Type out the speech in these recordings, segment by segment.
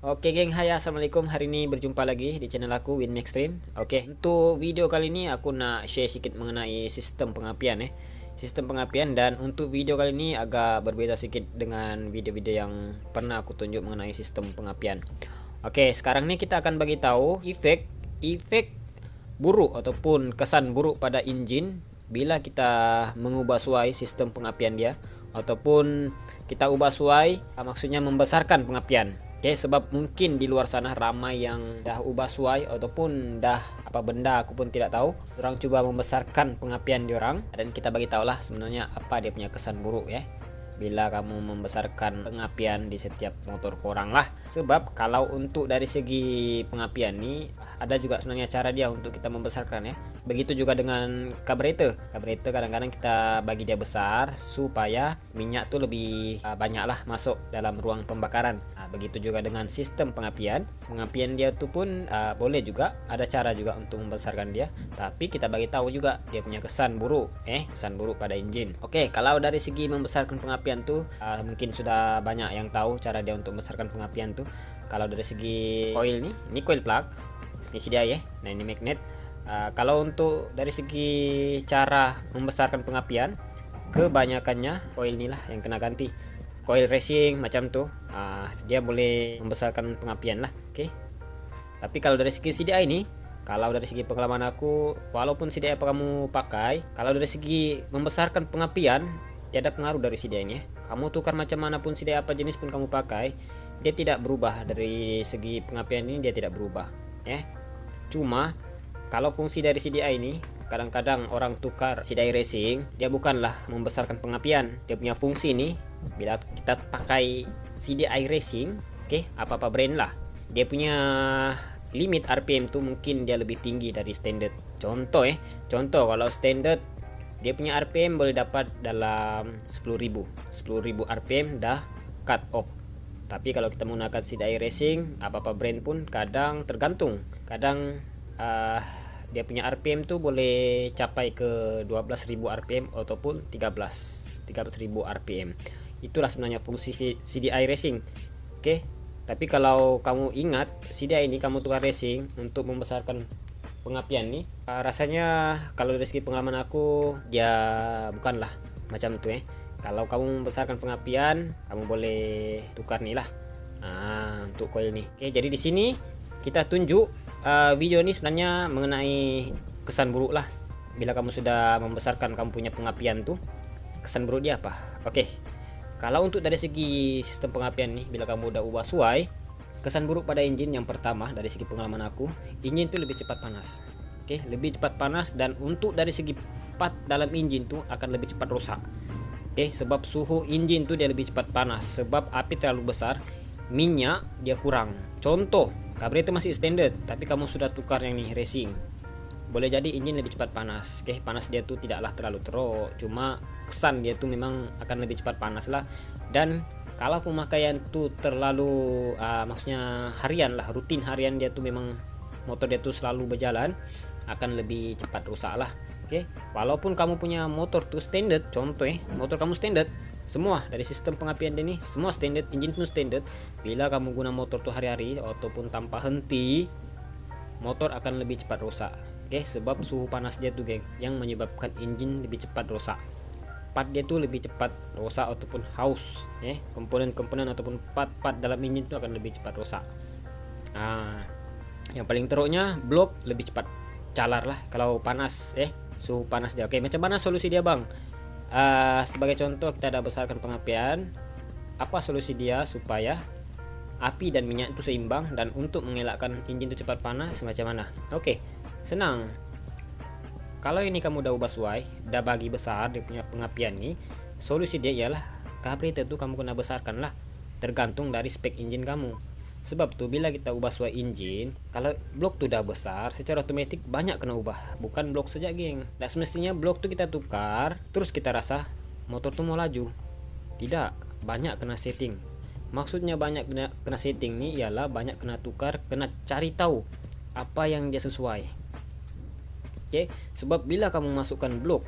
Oke geng, hai assalamualaikum. Hari ini berjumpa lagi di channel aku Winmextreme. Oke, untuk video kali ini aku nak share sedikit mengenai sistem pengapian Sistem pengapian, dan untuk video kali ini agak berbeda sedikit dengan video-video yang pernah aku tunjuk mengenai sistem pengapian. Oke, sekarang ini kita akan bagi tahu efek buruk ataupun kesan buruk pada engine bila kita mengubah suai sistem pengapian dia, ataupun kita ubah suai maksudnya membesarkan pengapian. Oke, sebab mungkin di luar sana ramai yang dah ubah suai ataupun dah apa benda aku pun tidak tahu. Orang coba membesarkan pengapian diorang, dan kita bagi tahulah sebenarnya apa dia punya kesan buruk bila kamu membesarkan pengapian di setiap motor korang lah. Sebab kalau untuk dari segi pengapian nih ada juga sebenarnya cara dia untuk kita membesarkan Begitu juga dengan carburetor. Carburetor kadang-kadang kita bagi dia besar supaya minyak tuh lebih banyak lah masuk dalam ruang pembakaran. Begitu juga dengan sistem pengapian. Pengapian dia tuh pun boleh juga ada cara juga untuk membesarkan dia, tapi kita bagi tahu juga dia punya kesan buruk kesan buruk pada engine. Oke, kalau dari segi membesarkan pengapian tuh mungkin sudah banyak yang tahu cara dia untuk membesarkan pengapian tuh. Kalau dari segi coil nih, ini coil plug, ini dia nah ini magnet. Kalau untuk dari segi cara membesarkan pengapian, kebanyakannya coil inilah yang kena ganti. Coil racing macam tuh dia boleh membesarkan pengapian lah. Oke, tapi kalau dari segi CDI ini, kalau dari segi pengalaman aku, walaupun CDI apa kamu pakai, kalau dari segi membesarkan pengapian tidak ada pengaruh dari CDI ini Kamu tukar macam mana pun CDI apa jenis pun kamu pakai, dia tidak berubah. Dari segi pengapian ini dia tidak berubah Cuma kalau fungsi dari CDI ini, kadang-kadang orang tukar CDI racing, dia bukanlah membesarkan pengapian. Dia punya fungsi nih, bila kita pakai CDI racing, apa-apa brand lah, dia punya limit RPM tuh mungkin dia lebih tinggi dari standard. Contoh kalau standard dia punya RPM boleh dapat dalam 10.000 RPM dah cut off. Tapi kalau kita menggunakan CDI racing, apa-apa brand pun kadang tergantung. Kadang dia punya RPM tuh boleh capai ke 12.000 RPM ataupun 13.000 RPM. Itulah sebenarnya fungsi CDI racing. Tapi kalau kamu ingat CDI ini kamu tukar racing untuk membesarkan pengapian nih, rasanya kalau dari segi pengalaman aku dia bukanlah macam itu Kalau kamu membesarkan pengapian, kamu boleh tukar nih lah untuk coil nih. Jadi di sini kita tunjuk video ini sebenarnya mengenai kesan buruk lah bila kamu sudah membesarkan kamu punya pengapian tuh. Kesan buruk dia apa? Kalau untuk dari segi sistem pengapian nih, bila kamu udah ubah suai, kesan buruk pada engine yang pertama dari segi pengalaman aku, engine tuh lebih cepat panas. Lebih cepat panas, dan untuk dari segi part dalam engine tuh akan lebih cepat rusak. Sebab suhu engine tuh dia lebih cepat panas, sebab api terlalu besar, minyak dia kurang. Contoh, carburetor masih standard, tapi kamu sudah tukar yang nih racing, boleh jadi engine lebih cepat panas. Panas dia tuh tidaklah terlalu teruk, cuma kesan dia tuh memang akan lebih cepat panas lah. Dan kalau pemakaian tuh terlalu maksudnya harian lah, rutin harian, dia tuh memang motor dia tuh selalu berjalan, akan lebih cepat rusak lah. Walaupun kamu punya motor tuh standard, contoh motor kamu standard, semua dari sistem pengapian ini semua standard, engine pun standard, bila kamu guna motor tuh hari-hari ataupun tanpa henti, motor akan lebih cepat rusak. Sebab suhu panas dia tuh geng yang menyebabkan engine lebih cepat rusak. Part dia tuh lebih cepat rusak ataupun haus. Komponen-komponen ataupun part-part dalam engine tuh akan lebih cepat rusak. Yang paling teruknya blok lebih cepat calar lah kalau panas suhu panas dia. Macam mana solusi dia bang? Sebagai contoh, kita ada besarkan pengapian. Apa solusi dia supaya api dan minyak itu seimbang, dan untuk mengelakkan engine itu cepat panas macam mana? Senang. Kalau ini kamu udah ubah suai, udah bagi besar dia punya pengapian nih, solusi dia ialah carburetor tuh kamu kena besarkan lah, tergantung dari spek engine kamu. Sebab tuh bila kita ubah suai engine, kalau blok tuh udah besar, secara otomatis banyak kena ubah. Bukan blok saja geng, dan semestinya blok tuh kita tukar terus kita rasa motor tuh mau laju. Tidak, banyak kena setting. Maksudnya banyak kena setting nih ialah banyak kena tukar, kena cari tahu apa yang dia sesuai. Sebab bila kamu masukkan blok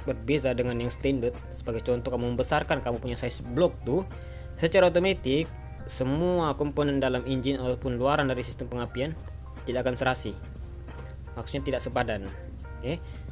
berbeza dengan yang standard, sebagai contoh kamu membesarkan kamu punya size blok tuh, secara otomatis semua komponen dalam engine ataupun luaran dari sistem pengapian tidak akan serasi, maksudnya tidak sepadan.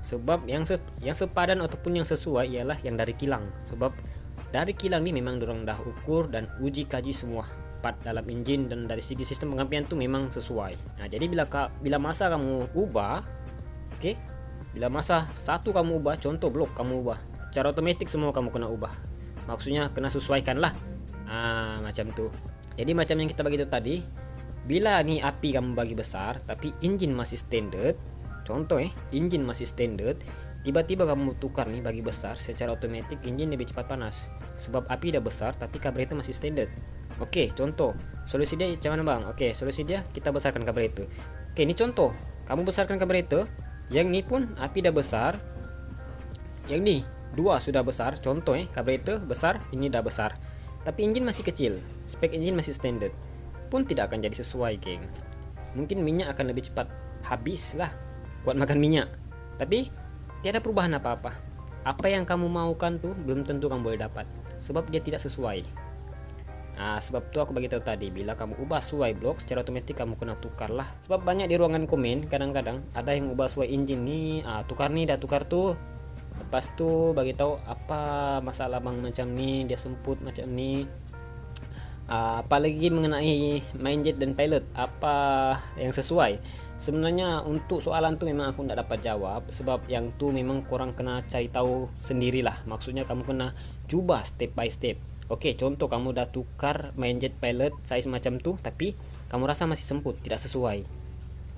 Sebab yang sepadan ataupun yang sesuai ialah yang dari kilang. Sebab dari kilang ini memang dorang dah ukur dan uji kaji semua part dalam engine, dan dari segi sistem pengapian tu memang sesuai. Nah, jadi bila masa kamu ubah, bila masa satu kamu ubah, contoh blok kamu ubah, secara otomatis semua kamu kena ubah. Maksudnya kena sesuaikan lah. Macam tu. Jadi macam yang kita bagi tu tadi, bila nih api kamu bagi besar tapi engine masih standard, contoh engine masih standard, tiba-tiba kamu tukar nih bagi besar, secara otomatis engine lebih cepat panas. Sebab api dah besar tapi carburetor masih standard. Contoh solusi dia macam mana bang? Solusi dia kita besarkan carburetor. Ini contoh, kamu besarkan carburetor, yang ni pun api dah besar, yang ni dua sudah besar. Contoh carburetor besar, ini dah besar, tapi engine masih kecil, spek engine masih standard, pun tidak akan jadi sesuai, geng. Mungkin minyak akan lebih cepat habis lah, kuat makan minyak, tapi tiada perubahan apa-apa. Apa yang kamu maukan tuh belum tentu kamu boleh dapat, sebab dia tidak sesuai. Sebab tu aku bagi tahu tadi, bila kamu ubah sesuai blok, secara otomatis kamu kena tukar lah. Sebab banyak di ruangan komen kadang-kadang ada yang ubah sesuai engine nih, tukar nih, dah tukar tuh. Lepas tu bagi tahu apa masalah bang macam ni, dia semput macam ni. Apalagi mengenai main jet dan pilot, apa yang sesuai? Sebenarnya untuk soalan tu memang aku tidak dapat jawab, sebab yang tu memang korang kena cari tahu sendirilah. Maksudnya kamu kena cuba step by step. Contoh kamu dah tukar main jet pilot size macam tu, tapi kamu rasa masih semput, tidak sesuai,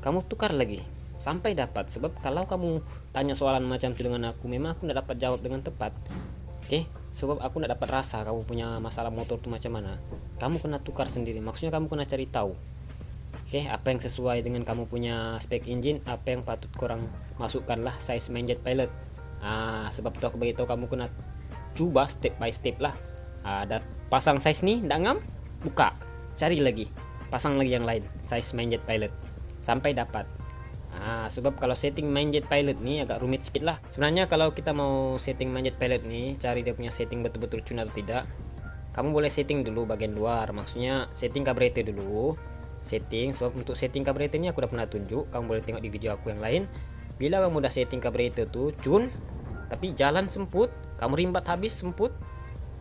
kamu tukar lagi sampai dapat. Sebab kalau kamu tanya soalan macam tu dengan aku, memang aku tidak dapat jawab dengan tepat. Sebab aku tidak dapat rasa kamu punya masalah motor tu macam mana. Kamu kena tukar sendiri, maksudnya kamu kena cari tahu apa yang sesuai dengan kamu punya spek engine, apa yang patut korang masukkan lah size main jet pilot. Sebab tu aku beritahu kamu kena cuba step by step lah. Dah pasang size ni ndak ngam, buka, cari lagi, pasang lagi yang lain size main jet pilot sampai dapat. Sebab kalau setting main jet pilot ni agak rumit sikit lah. Sebenarnya kalau kita mau setting main jet pilot ni, cari dia punya setting betul-betul cun atau tidak, kamu boleh setting dulu bagian luar, maksudnya setting carburetor dulu. Sebab untuk setting carburetor ni aku dah pernah tunjuk, kamu boleh tengok di video aku yang lain. Bila kamu dah setting carburetor tu cun, tapi jalan semput, kamu rimbat habis semput,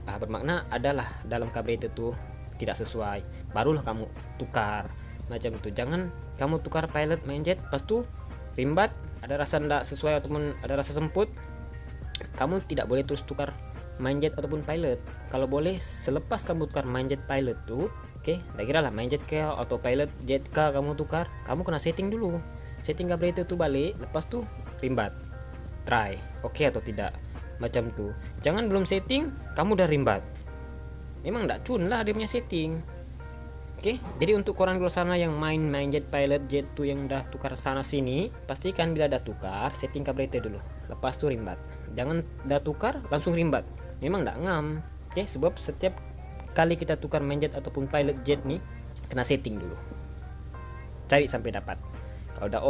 bermakna adalah dalam carburetor tu tidak sesuai, barulah kamu tukar macam tu. Jangan kamu tukar pilot main jet, pas tu rimbat, ada rasa tidak sesuai ataupun ada rasa semput, kamu tidak boleh terus tukar main jet ataupun pilot. Kalau boleh selepas kamu tukar main jet pilot tu, dah kira lah main jet ke atau pilot jet ke kamu tukar, kamu kena setting dulu, setting carburetor tu balik, lepas tu rimbat, try atau tidak, macam tu. Jangan belum setting kamu dah rimbat, memang tak cun lah dia punya setting. Jadi untuk korang di luar sana yang main jet pilot jet tu yang dah tukar sana sini, pastikan bila dah tukar setting carburetor dulu, lepas tu rimbat. Jangan dah tukar langsung rimbat, memang tak ngam. Sebab setiap kali kita tukar main jet ataupun pilot jet ni kena setting dulu, cari sampai dapat. Kalau dah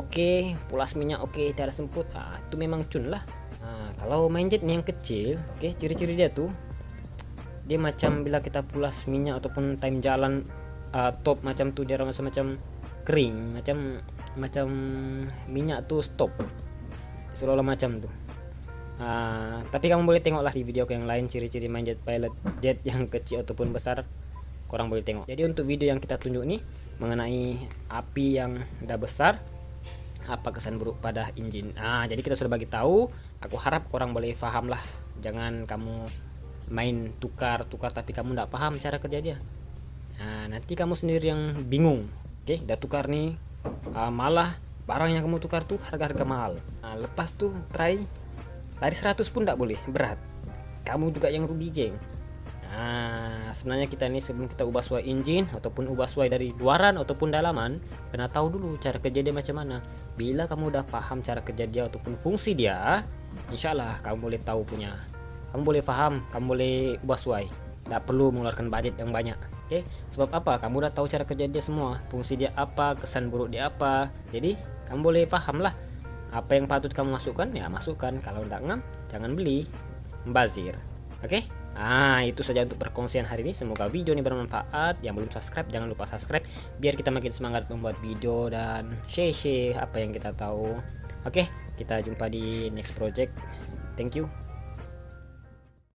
pulas minyak tiada semput, itu memang cun lah. Kalau main jet ni yang kecil, ciri-ciri dia tu, dia macam bila kita pulas minyak ataupun time jalan top macam tu, dia rasa macam kering, macam minyak tu stop, seolah-olah macam tu. Tapi kamu boleh tengoklah di video yang lain ciri-ciri main jet pilot jet yang kecil ataupun besar, korang boleh tengok. Jadi untuk video yang kita tunjuk ni mengenai api yang dah besar, apa kesan buruk pada engine. Jadi kita sudah bagi tahu. Aku harap korang boleh faham lah. Jangan kamu main tukar tapi kamu tidak paham cara kerja dia. Nanti kamu sendiri yang bingung. Dah tukar nih, malah barang yang kamu tukar tuh harga-harga mahal. Lepas tuh try lari 100 pun tidak boleh, berat. Kamu juga yang rugi, geng. Sebenarnya kita ini sebelum kita ubah sesuai engine ataupun ubah sesuai dari luaran ataupun dalaman, kena tahu dulu cara kerja dia macam mana. Bila kamu udah paham cara kerja dia ataupun fungsi dia, insyaallah kamu boleh tahu punya, kamu boleh paham, kamu boleh ubah sesuai, tidak perlu mengeluarkan budget yang banyak. Sebab apa? Kamu udah tahu cara kerja dia semua, fungsi dia apa, kesan buruk dia apa. Jadi kamu boleh paham lah apa yang patut kamu masukkan, ya masukkan. Kalau tidak ngam, jangan beli, membazir. Itu saja untuk perkongsian hari ini. Semoga video ini bermanfaat. Yang belum subscribe jangan lupa subscribe biar kita makin semangat membuat video dan share apa yang kita tahu. Oke, kita jumpa di next project. Thank you.